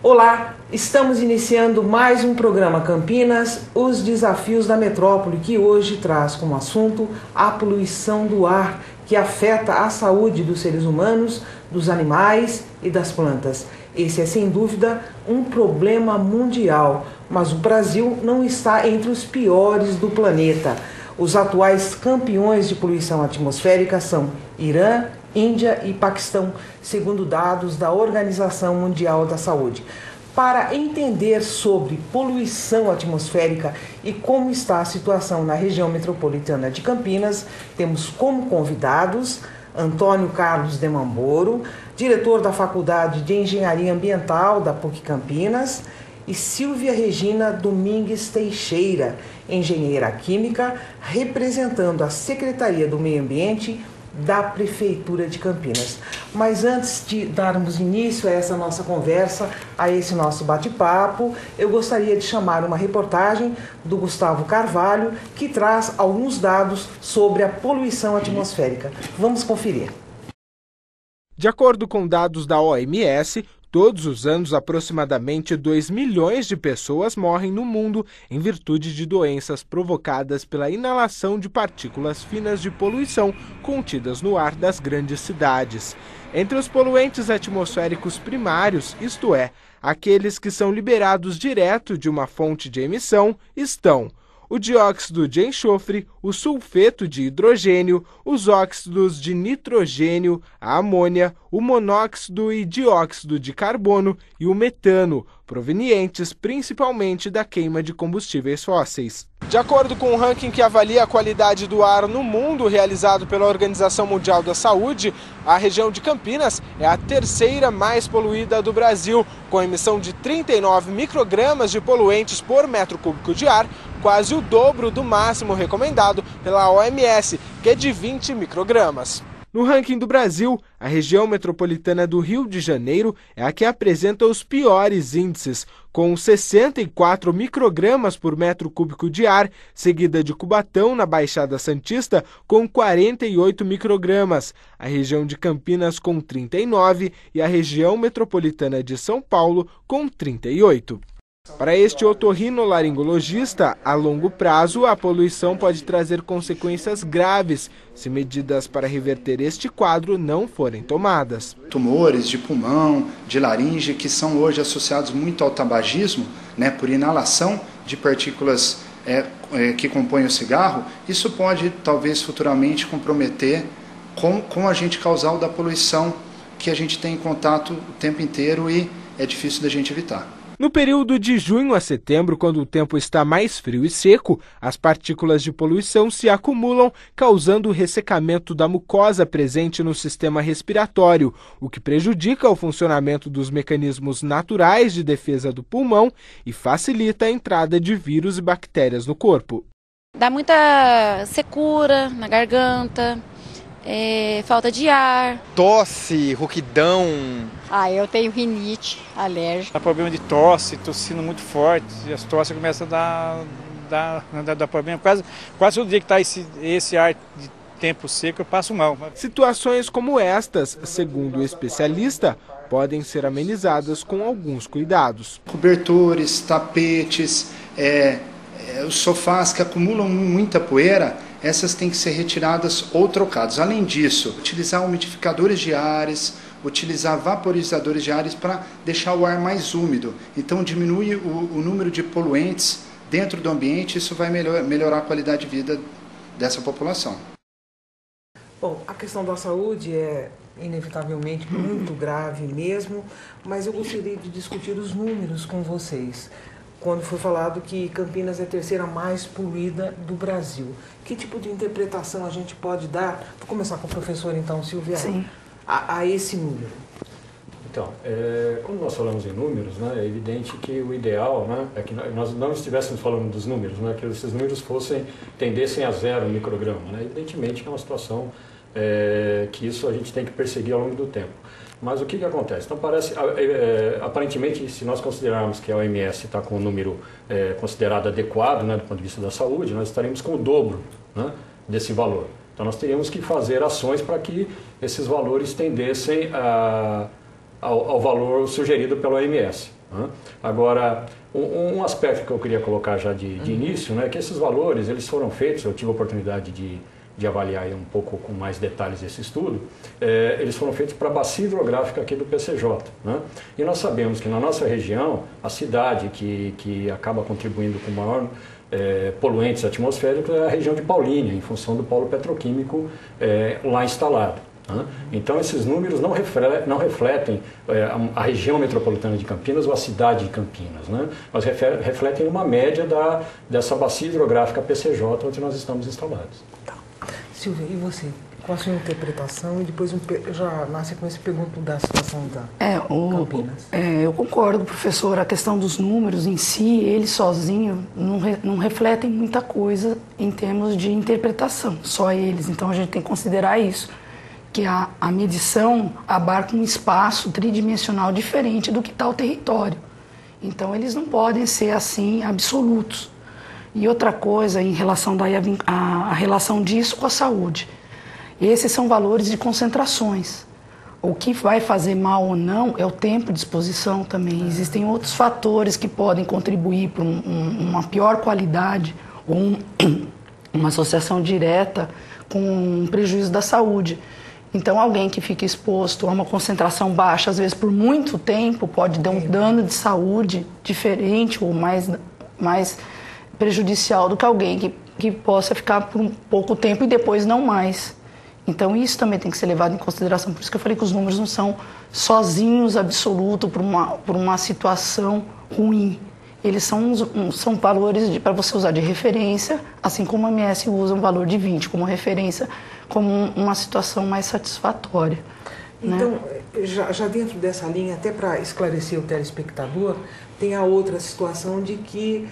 Olá, estamos iniciando mais um programa Campinas, os desafios da metrópole, que hoje traz como assunto a poluição do ar, que afeta a saúde dos seres humanos, dos animais e das plantas. Esse é sem dúvida um problema mundial, mas o Brasil não está entre os piores do planeta. Os atuais campeões de poluição atmosférica são Irã, Índia e Paquistão, segundo dados da Organização Mundial da Saúde. Para entender sobre poluição atmosférica e como está a situação na região metropolitana de Campinas, temos como convidados Antônio Carlos de Mamboro, diretor da Faculdade de Engenharia Ambiental da PUC Campinas, e Silvia Regina Domingues Teixeira, engenheira química, representando a Secretaria do Meio Ambiente da Prefeitura de Campinas. Mas antes de darmos início a essa nossa conversa, a esse nosso bate-papo, eu gostaria de chamar uma reportagem do Gustavo Carvalho, que traz alguns dados sobre a poluição atmosférica. Vamos conferir. De acordo com dados da OMS, todos os anos, aproximadamente 2 milhões de pessoas morrem no mundo em virtude de doenças provocadas pela inalação de partículas finas de poluição contidas no ar das grandes cidades. Entre os poluentes atmosféricos primários, isto é, aqueles que são liberados direto de uma fonte de emissão, estão o dióxido de enxofre, o sulfeto de hidrogênio, os óxidos de nitrogênio, a amônia, o monóxido e dióxido de carbono e o metano, provenientes principalmente da queima de combustíveis fósseis. De acordo com um ranking que avalia a qualidade do ar no mundo, realizado pela Organização Mundial da Saúde, a região de Campinas é a terceira mais poluída do Brasil, com emissão de 39 microgramas de poluentes por metro cúbico de ar, quase o dobro do máximo recomendado pela OMS, que é de 20 microgramas. No ranking do Brasil, a região metropolitana do Rio de Janeiro é a que apresenta os piores índices, com 64 microgramas por metro cúbico de ar, seguida de Cubatão, na Baixada Santista, com 48 microgramas, a região de Campinas com 39 e a região metropolitana de São Paulo com 38. Para este otorrinolaringologista, a longo prazo, a poluição pode trazer consequências graves se medidas para reverter este quadro não forem tomadas. Tumores de pulmão, de laringe, que são hoje associados muito ao tabagismo, por inalação de partículas que compõem o cigarro, isso pode talvez futuramente comprometer com o agente causal da poluição que a gente tem em contato o tempo inteiro e é difícil da gente evitar. No período de junho a setembro, quando o tempo está mais frio e seco, as partículas de poluição se acumulam, causando o ressecamento da mucosa presente no sistema respiratório, o que prejudica o funcionamento dos mecanismos naturais de defesa do pulmão e facilita a entrada de vírus e bactérias no corpo. Dá muita secura na garganta, falta de ar. Tosse, rouquidão. Eu tenho rinite alérgica. Dá problema de tosse, tossindo muito forte, e as tosses começam a dar problema. Quase todo dia que está esse ar de tempo seco eu passo mal. Situações como estas, segundo o especialista, podem ser amenizadas com alguns cuidados. Cobertores, tapetes, os sofás que acumulam muita poeira, essas têm que ser retiradas ou trocadas. Além disso, utilizar umidificadores de ares, utilizar vaporizadores de ares para deixar o ar mais úmido. Então diminui o número de poluentes dentro do ambiente, isso vai melhorar a qualidade de vida dessa população. Bom, a questão da saúde é inevitavelmente muito grave mesmo, mas eu gostaria de discutir os números com vocês. Quando foi falado que Campinas é a terceira mais poluída do Brasil. Que tipo de interpretação a gente pode dar? Vou começar com o professor, então, Silvia. Sim. A esse número. Então, quando nós falamos em números, né, é evidente que o ideal, né, é que nós não estivéssemos falando dos números, né, que esses números tendessem a 0 micrograma. Né? Evidentemente que é uma situação que isso a gente tem que perseguir ao longo do tempo. Mas o que acontece? Então, aparentemente, se nós considerarmos que a OMS está com um número considerado adequado, né, do ponto de vista da saúde, nós estaremos com o dobro, né, desse valor. Então, nós teríamos que fazer ações para que esses valores tendessem ao valor sugerido pela OMS. Né? Agora, um aspecto que eu queria colocar já de início, né, é que esses valores eles foram feitos, eu tive a oportunidade de avaliar aí um pouco com mais detalhes esse estudo, eles foram feitos para a bacia hidrográfica aqui do PCJ. Né? E nós sabemos que na nossa região, a cidade que acaba contribuindo com maior poluentes atmosféricos é a região de Paulínia, em função do polo petroquímico lá instalado. Né? Então, esses números não refletem a região metropolitana de Campinas ou a cidade de Campinas, né? Mas refletem uma média dessa bacia hidrográfica PCJ onde nós estamos instalados. Tá. Silvia, e você? Qual a sua interpretação? E depois já na sequência pergunto da situação da Campinas. Eu concordo, professor. A questão dos números em si, eles sozinhos, não refletem muita coisa em termos de interpretação, só eles. Então a gente tem que considerar isso, que a medição abarca um espaço tridimensional diferente do que está o território. Então eles não podem ser assim absolutos. E outra coisa, em relação a relação disso com a saúde. Esses são valores de concentrações. O que vai fazer mal ou não é o tempo de exposição também. Existem outros fatores que podem contribuir para uma pior qualidade ou uma associação direta com um prejuízo da saúde. Então, alguém que fica exposto a uma concentração baixa, às vezes por muito tempo, pode dar um dano de saúde diferente ou mais prejudicial do que alguém que possa ficar por um pouco tempo e depois não mais. Então, isso também tem que ser levado em consideração. Por isso que eu falei que os números não são sozinhos, absolutos, por uma situação ruim. Eles são valores para você usar de referência, assim como a OMS usa um valor de 20 como referência, como uma situação mais satisfatória. Então, né? já dentro dessa linha, até para esclarecer o telespectador, tem a outra situação de que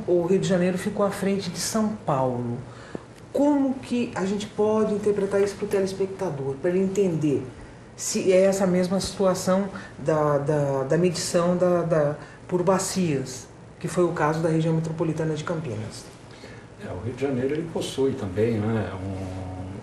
o Rio de Janeiro ficou à frente de São Paulo. Como que a gente pode interpretar isso para o telespectador, para ele entender se é essa mesma situação da medição por bacias, que foi o caso da região metropolitana de Campinas? O Rio de Janeiro ele possui também, né,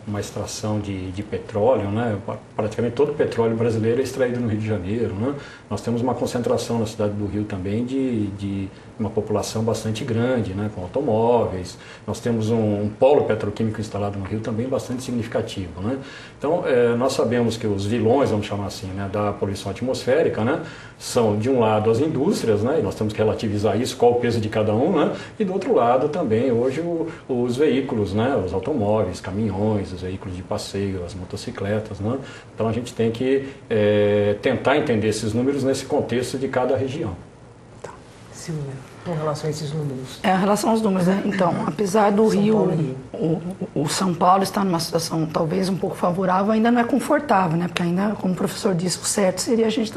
uma extração de petróleo, né? Praticamente todo o petróleo brasileiro é extraído no Rio de Janeiro. Né? Nós temos uma concentração na cidade do Rio também de uma população bastante grande, né? Com automóveis. Nós temos um polo petroquímico instalado no Rio também bastante significativo. Né? Então, nós sabemos que os vilões, vamos chamar assim, né, da poluição atmosférica, né, são, de um lado, as indústrias, né, e nós temos que relativizar isso, qual o peso de cada um, né, e do outro lado também, hoje, os veículos, né, os automóveis, caminhões, os veículos de passeio, as motocicletas. Né? Então, a gente tem que tentar entender esses números nesse contexto de cada região. Tá. Silvia, com relação a esses números? Em relação aos números, né? Então, apesar do Rio, o São Paulo está numa situação talvez um pouco favorável, ainda não é confortável, né? Porque ainda, como o professor disse, o certo seria a gente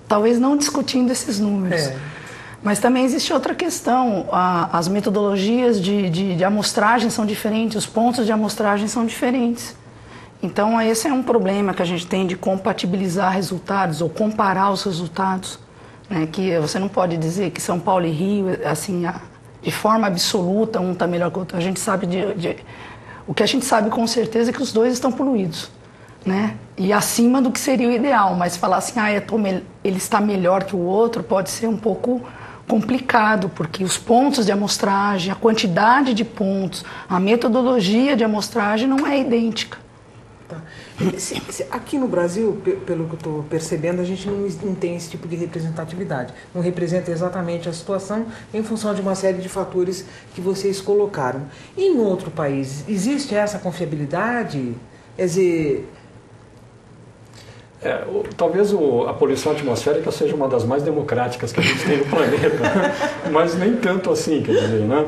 talvez não discutindo esses números. Mas também existe outra questão, as metodologias de amostragem são diferentes, os pontos de amostragem são diferentes. Então, esse é um problema que a gente tem de compatibilizar resultados ou comparar os resultados. Né, que você não pode dizer que São Paulo e Rio, assim, de forma absoluta, um está melhor que o outro. A gente sabe o que a gente sabe com certeza é que os dois estão poluídos, né? E acima do que seria o ideal. Mas falar assim, ele está melhor que o outro, pode ser um pouco complicado, porque os pontos de amostragem, a quantidade de pontos, a metodologia de amostragem não é idêntica. Tá. Aqui no Brasil, pelo que eu estou percebendo, a gente não tem esse tipo de representatividade. Não representa exatamente a situação em função de uma série de fatores que vocês colocaram. E em outro país, existe essa confiabilidade? Quer dizer... Talvez a poluição atmosférica seja uma das mais democráticas que a gente tem no planeta, né? Mas nem tanto assim, quer dizer, né?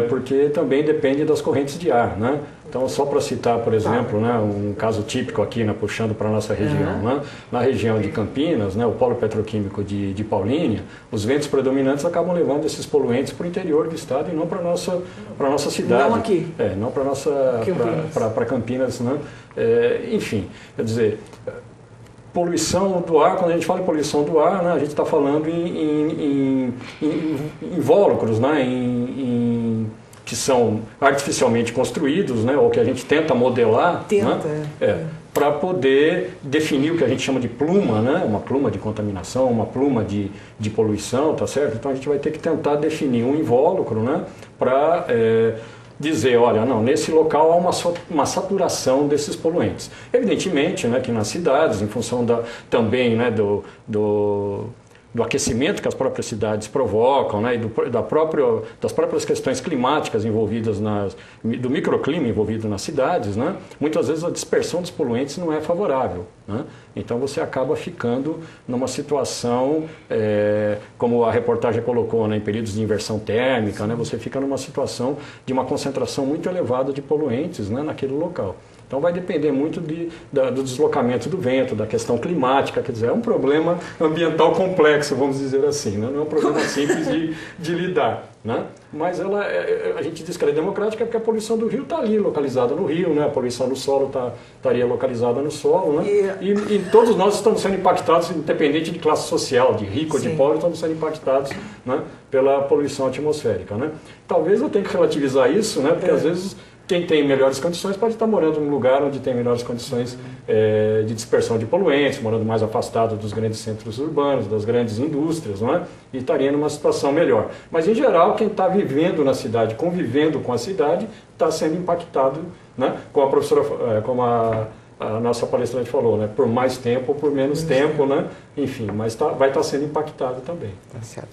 Porque também depende das correntes de ar, né? Então, só para citar, por exemplo, né, um caso típico aqui, né, puxando para a nossa região, né? Na região de Campinas, né, o polo petroquímico de Paulínia, os ventos predominantes acabam levando esses poluentes para o interior do estado e não para a nossa cidade. Não aqui. Não para Campinas, né? Enfim, quer dizer, poluição do ar, quando a gente fala em poluição do ar, né, a gente está falando em invólucros, né, que são artificialmente construídos, né, ou que a gente tenta modelar, para poder definir o que a gente chama de pluma, né, uma pluma de contaminação, uma pluma de poluição, tá certo? Então a gente vai ter que tentar definir um invólucro, né, para dizer, olha, não, nesse local há uma saturação desses poluentes. Evidentemente, né, que nas cidades, em função também, né, do aquecimento que as próprias cidades provocam, né, e das próprias questões climáticas envolvidas, do microclima envolvido nas cidades, né, muitas vezes a dispersão dos poluentes não é favorável, né? Então você acaba ficando numa situação, como a reportagem colocou, né, em períodos de inversão térmica, né, você fica numa situação de uma concentração muito elevada de poluentes, né, naquele local. Então vai depender muito do deslocamento do vento, da questão climática, quer dizer, é um problema ambiental complexo, vamos dizer assim, né? Não é um problema simples de lidar, né? Mas a gente diz que ela é democrática porque a poluição do rio está ali, localizada no rio, né? A poluição do solo estaria localizada no solo, né? E todos nós estamos sendo impactados, independente de classe social, de rico ou de pobre, estamos sendo impactados, né, pela poluição atmosférica, né? Talvez eu tenha que relativizar isso, né? Porque às vezes quem tem melhores condições pode estar morando num lugar onde tem melhores condições de dispersão de poluentes, morando mais afastado dos grandes centros urbanos, das grandes indústrias, não é? E estaria numa situação melhor. Mas, em geral, quem está vivendo na cidade, convivendo com a cidade, está sendo impactado, né? Como a professora, como a nossa palestrante falou, né? Por mais tempo ou por menos tempo, né? Enfim, mas vai estar sendo impactado também. Tá certo.